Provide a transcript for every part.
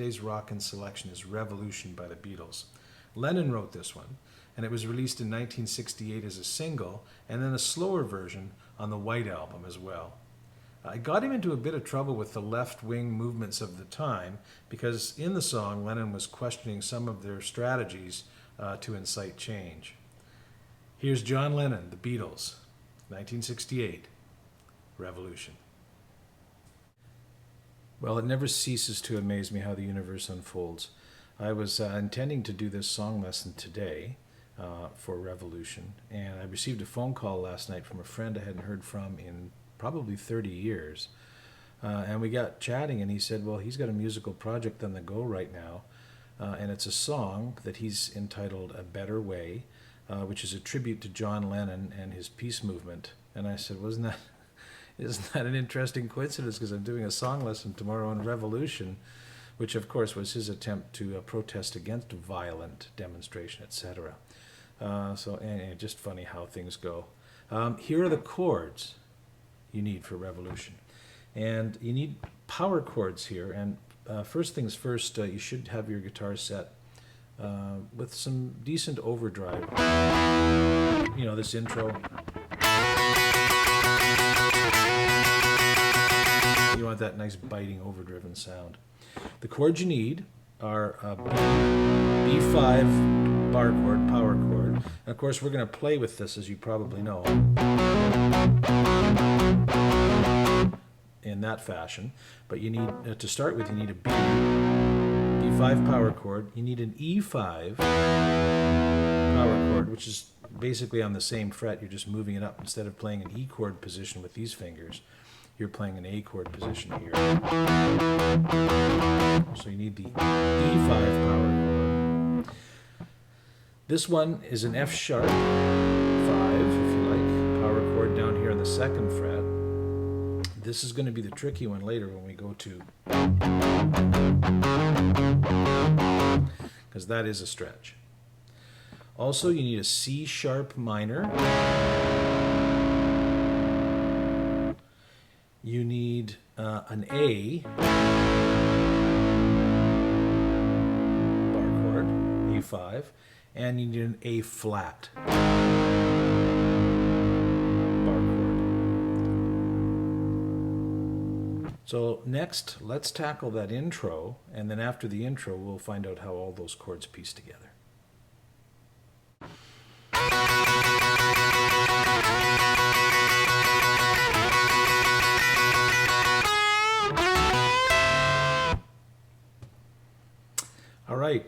today's Rockin' selection is Revolution by the Beatles. Lennon wrote this one, and it was released in 1968 as a single, and then a slower version on the White Album as well. It got him into a bit of trouble with the left-wing movements of the time, because in the song, Lennon was questioning some of their strategies to incite change. Here's John Lennon, the Beatles, 1968, Revolution. Well, it never ceases to amaze me how the universe unfolds. I was intending to do this song lesson today for Revolution, and I received a phone call last night from a friend I hadn't heard from in probably 30 years. And we got chatting, and he said, well, he's got a musical project on the go right now, and it's a song that he's entitled A Better Way, which is a tribute to John Lennon and his peace movement. And I said, isn't that an interesting coincidence, because I'm doing a song lesson tomorrow on Revolution, which of course was his attempt to protest against violent demonstration, etc. And just funny how things go. Here are the chords you need for Revolution. And you need power chords here. And first things first, you should have your guitar set with some decent overdrive. You know, this intro. You want that nice biting overdriven sound. The chords you need are a B5 bar chord, power chord. And of course we're going to play with this, as you probably know, in that fashion. But you need, to start with, you need a B5 power chord. You need an E5 power chord, which is basically on the same fret. You're just moving it up. Instead of playing an E chord position with these fingers, you're playing an A chord position here. So you need the E5 power chord. This one is an F sharp 5, if you like, power chord down here on the 2nd fret. This is going to be the tricky one later when we go to, because that is a stretch. Also, you need a C sharp minor. You need an A bar chord, A5, and you need an A flat bar chord. So next, let's tackle that intro, and then after the intro, we'll find out how all those chords piece together. All right,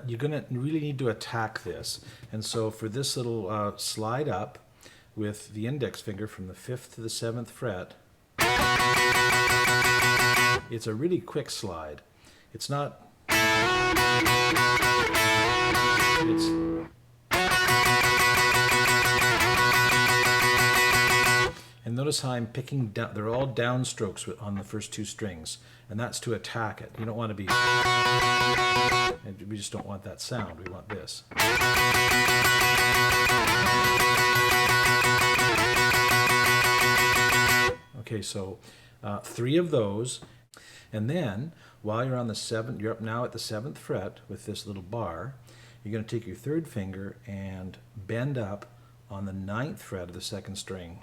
you're going to really need to attack this. And so for this little slide up with the index finger from the 5th to the 7th fret, it's a really quick slide. It's not... It's... And notice how I'm picking down, they're all downstrokes on the first 2 strings, and that's to attack it. You don't want to be, we just don't want that sound, we want this. Okay, so 3 of those, and then while you're on the 7th, you're up now at the 7th fret with this little bar, you're going to take your 3rd finger and bend up on the 9th fret of the 2nd string.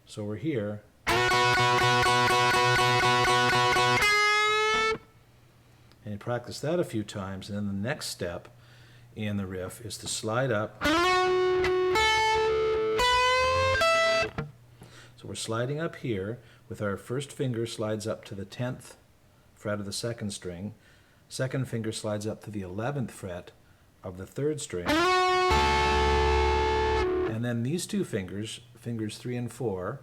So we're here. And you practice that a few times, and then the next step in the riff is to slide up. So we're sliding up here with our first finger slides up to the 10th fret of the 2nd string. 2nd finger slides up to the 11th fret of the 3rd string. And then these 2 fingers, fingers 3 and 4,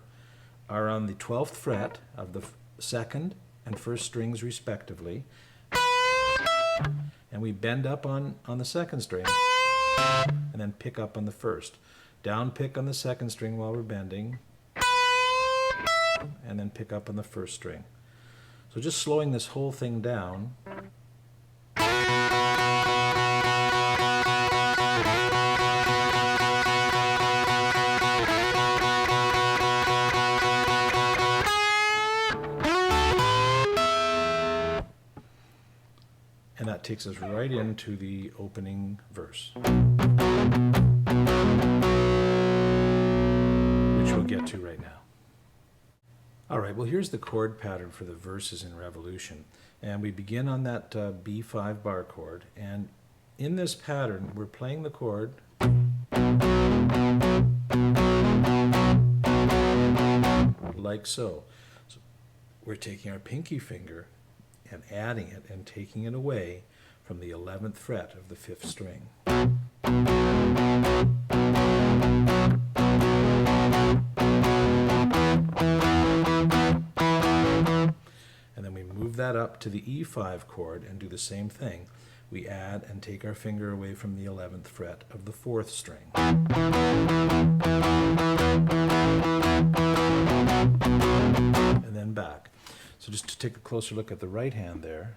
are on the 12th fret of the 2nd and 1st strings respectively. And we bend up on the 2nd string and then pick up on the 1st. Down pick on the 2nd string while we're bending, and then pick up on the 1st string. So just slowing this whole thing down. takes us right into the opening verse, which we'll get to right now. All right, well, here's the chord pattern for the verses in Revolution. And we begin on that B5 bar chord. And in this pattern, we're playing the chord like so. So we're taking our pinky finger and adding it and taking it away from the 11th fret of the 5th string. And then we move that up to the E5 chord and do the same thing. We add and take our finger away from the 11th fret of the 4th string. And then back. So just to take a closer look at the right hand there.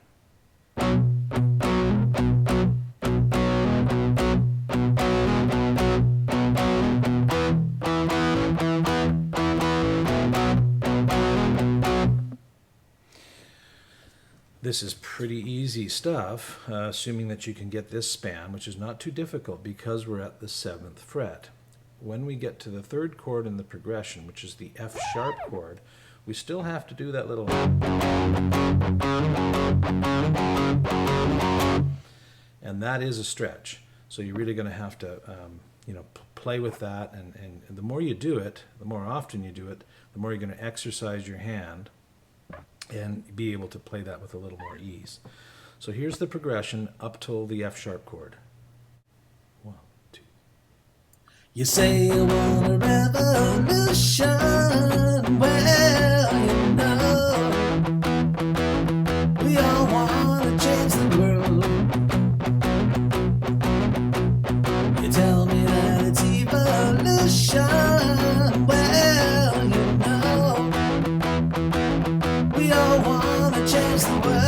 This is pretty easy stuff, assuming that you can get this span, which is not too difficult because we're at the 7th fret. When we get to the 3rd chord in the progression, which is the F sharp chord, we still have to do that little... And that is a stretch. So you're really going to have to play with that. And the more you do it, the more often you do it, the more you're going to exercise your hand and be able to play that with a little more ease. So here's the progression up till the F sharp chord. 1, 2. You say you want a revolution, well, you know, we all want to change the world. You tell me that it's evolution, well, you know, we all want to change the world.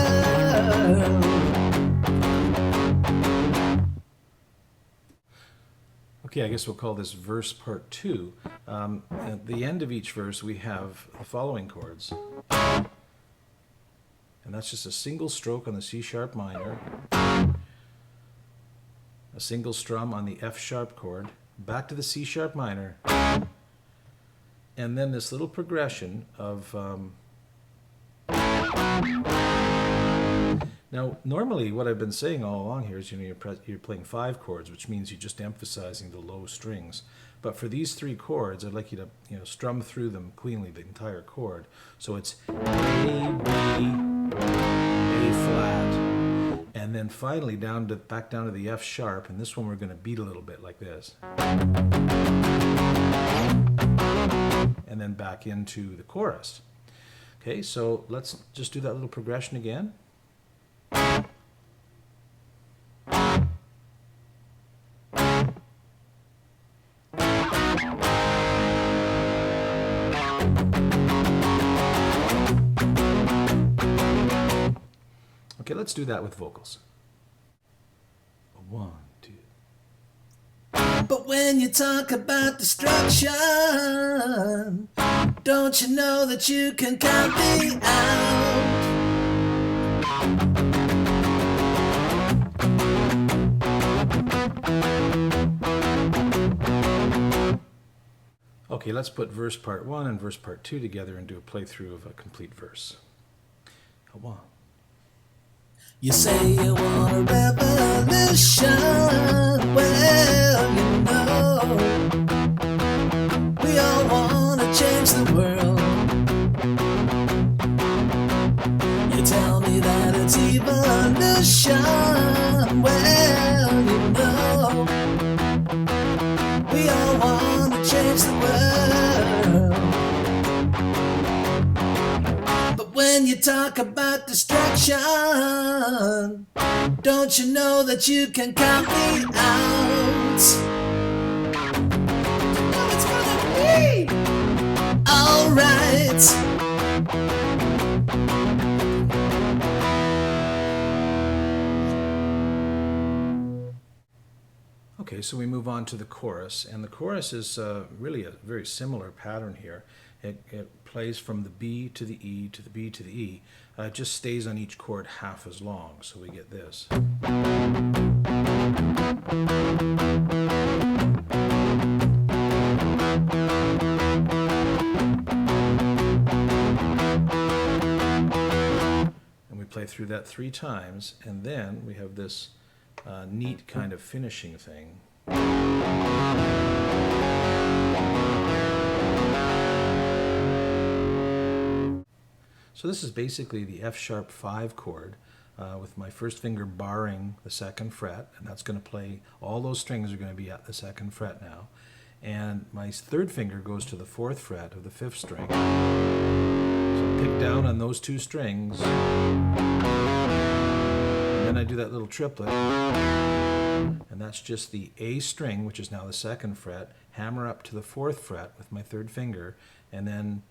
Okay, I guess we'll call this verse part 2. At the end of each verse, we have the following chords. And that's just a single stroke on the C sharp minor, a single strum on the F sharp chord, back to the C sharp minor, and then this little progression of... Now, normally what I've been saying all along here is, you're playing 5 chords, which means you're just emphasizing the low strings. But for these 3 chords, I'd like you to, strum through them cleanly, the entire chord. So it's A, B, A flat, and then finally back down to the F sharp, and this one we're going to beat a little bit like this. And then back into the chorus. Okay, so let's just do that little progression again. Okay, let's do that with vocals. 1, 2. But when you talk about destruction, don't you know that you can count me out? Okay, let's put verse part 1 and verse part 2 together and do a playthrough of a complete verse. 1. You say you want a revolution, well, you know, we all want to change the world. You tell me that it's evolution, well, you know, we all want to change the world. But when you talk about destruction, don't you know that you can count me out? Oh, it's gonna be alright. Okay, so we move on to the chorus, and the chorus is really a very similar pattern here. It plays from the B to the E to the B to the E. It just stays on each chord half as long, so we get this. And we play through that 3 times, and then we have this neat kind of finishing thing. So this is basically the F sharp 5 chord with my first finger barring the 2nd fret, and that's going to play, all those strings are going to be at the 2nd fret now. And my 3rd finger goes to the 4th fret of the 5th string. So I pick down on those 2 strings, and then I do that little triplet, and that's just the A string, which is now the 2nd fret, hammer up to the 4th fret with my 3rd finger, and then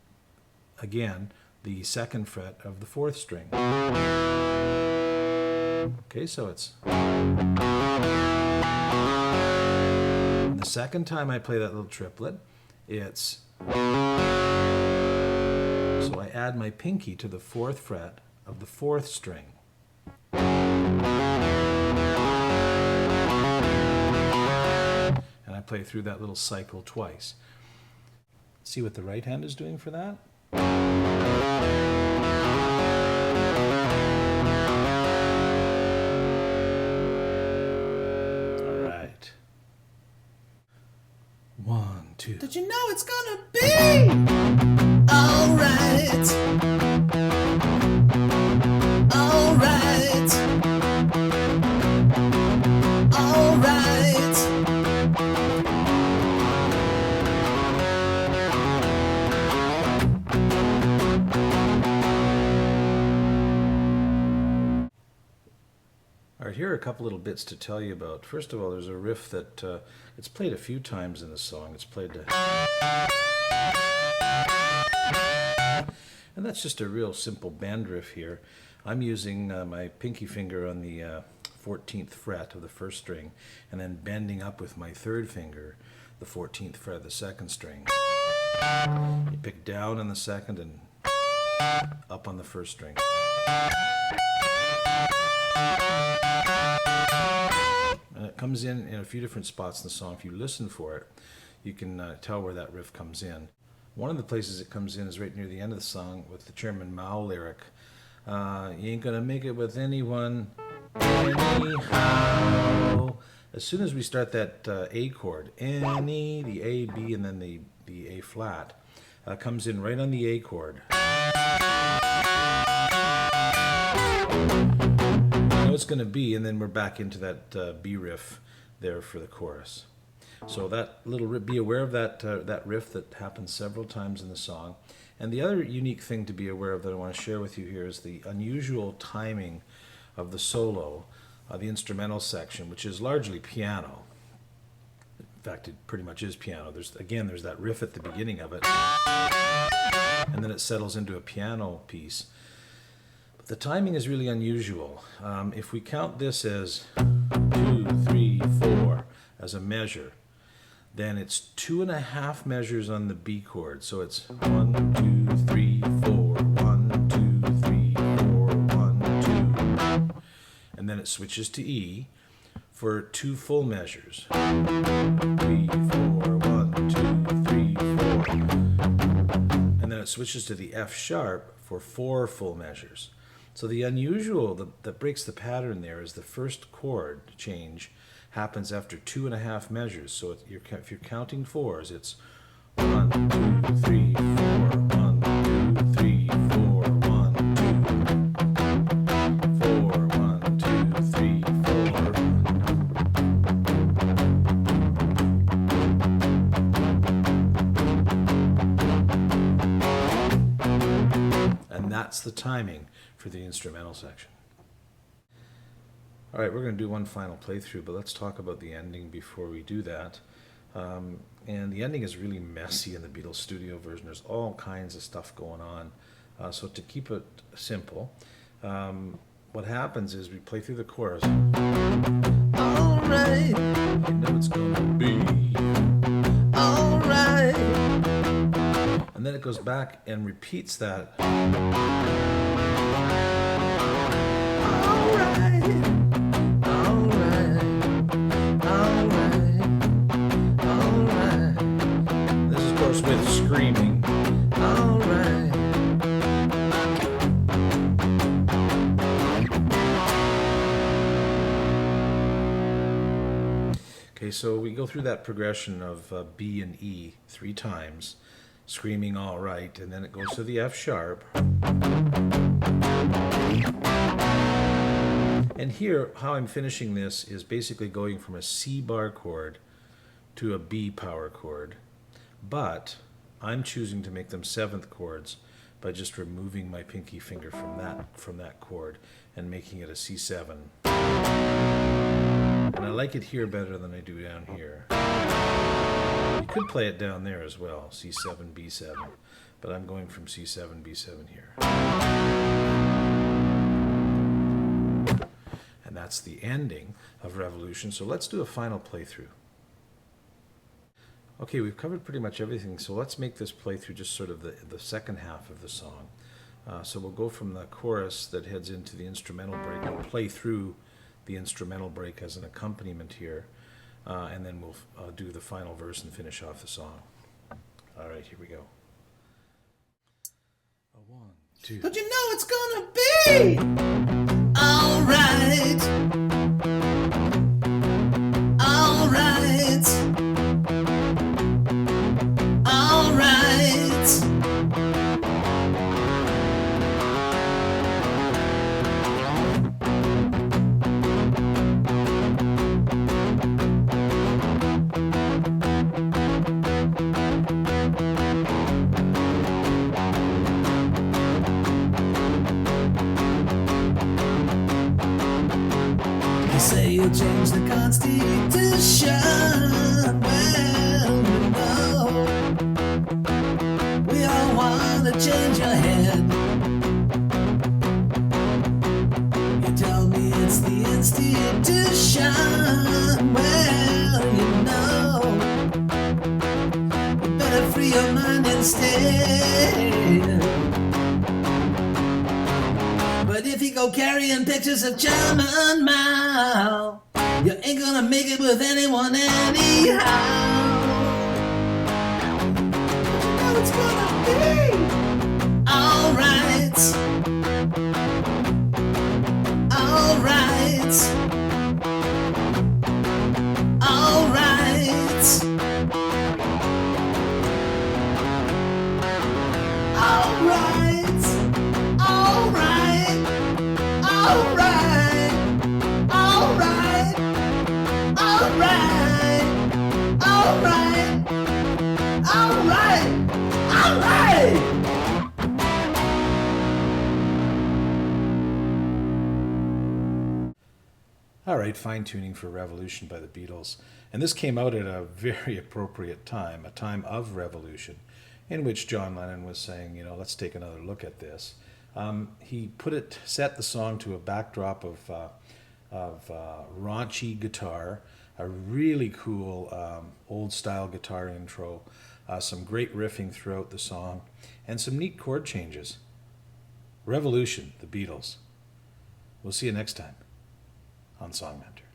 again the 2nd fret of the 4th string. Okay, so it's... And the second time I play that little triplet, it's... So I add my pinky to the 4th fret of the 4th string. And I play through that little cycle twice. See what the right hand is doing for that? All right. 1, 2. Did you know it's gonna be alright? Alright. Alright. All right, here are a couple little bits to tell you about. First of all, there's a riff that it's played a few times in the song. It's played to... And that's just a real simple bend riff here. I'm using my pinky finger on the 14th fret of the 1st string, and then bending up with my 3rd finger, the 14th fret of the 2nd string. You pick down on the 2nd and up on the 1st string. And it comes in a few different spots in the song. If you listen for it, you can tell where that riff comes in. One of the places it comes in is right near the end of the song with the Chairman Mao lyric. You ain't gonna make it with anyone anyhow. As soon as we start that A chord, any, the A, B, and then the A flat, comes in right on the A chord. You know it's going to be, and then we're back into that B riff there for the chorus. So that little riff, be aware of that riff that happens several times in the song. And the other unique thing to be aware of that I want to share with you here is the unusual timing of the solo, the instrumental section, which is largely piano. In fact, it pretty much is piano. There's that riff at the beginning of it, and then it settles into a piano piece. But the timing is really unusual. If we count this as 2, 3, 4 as a measure, then it's 2.5 measures on the B chord. So it's 1, 2, 3, 4, 1, 2, 3, 4, 1, 2. And then it switches to E for 2 full measures. 3, 4, 1, 2, 3, 4. And then it switches to the F sharp for 4 full measures. So the unusual that breaks the pattern there is the first chord change happens after 2.5 measures. So if you're counting fours, it's 1, 2, 3, 4, 1, 2, 3, 4, 1, 2, 4, 1, 2, 3, 4. And that's the timing for the instrumental section. All right, we're going to do one final playthrough, but let's talk about the ending before we do that. And the ending is really messy in the Beatles studio version. There's all kinds of stuff going on. So to keep it simple, what happens is we play through the chorus. Alright, You know it's going to be. alright. And then it it goes back and repeats that. This is, of course, with screaming. All right. Okay, so we go through that progression of B and E 3 times, screaming all right, and then it goes to the F sharp. And here, how I'm finishing this is basically going from a C bar chord to a B power chord, but I'm choosing to make them 7th chords by just removing my pinky finger from that chord and making it a C7. And I like it here better than I do down here. You could play it down there as well, C7, B7, but I'm going from C7, B7 here. And that's the ending of Revolution, so let's do a final playthrough. Okay, we've covered pretty much everything, so let's make this playthrough just sort of the second half of the song. So we'll go from the chorus that heads into the instrumental break and play through the instrumental break as an accompaniment here, and then we'll do the final verse and finish off the song. All right, here we go. 1, 2. But you know it's gonna be alright. Alright. Alright. You say you changed the Constitution. Well, you know, we all want to change your head. You tell me it's the institution. Well, you know, you better free your mind instead. But if you go carrying pictures of German Mao, you ain't gonna make it with anyone anyhow. But you know it's gonna be alright. Alright. Alright. Alright. Alright. Alright. Alright. Alright. Alright. Alright. Alright. All right, Fine Tuning for Revolution by the Beatles. And this came out at a very appropriate time, a time of revolution, in which John Lennon was saying, you know, let's take another look at this. He set the song to a backdrop of raunchy guitar, a really cool old-style guitar intro, some great riffing throughout the song, and some neat chord changes. Revolution, the Beatles. We'll see you next time on Song Mentor.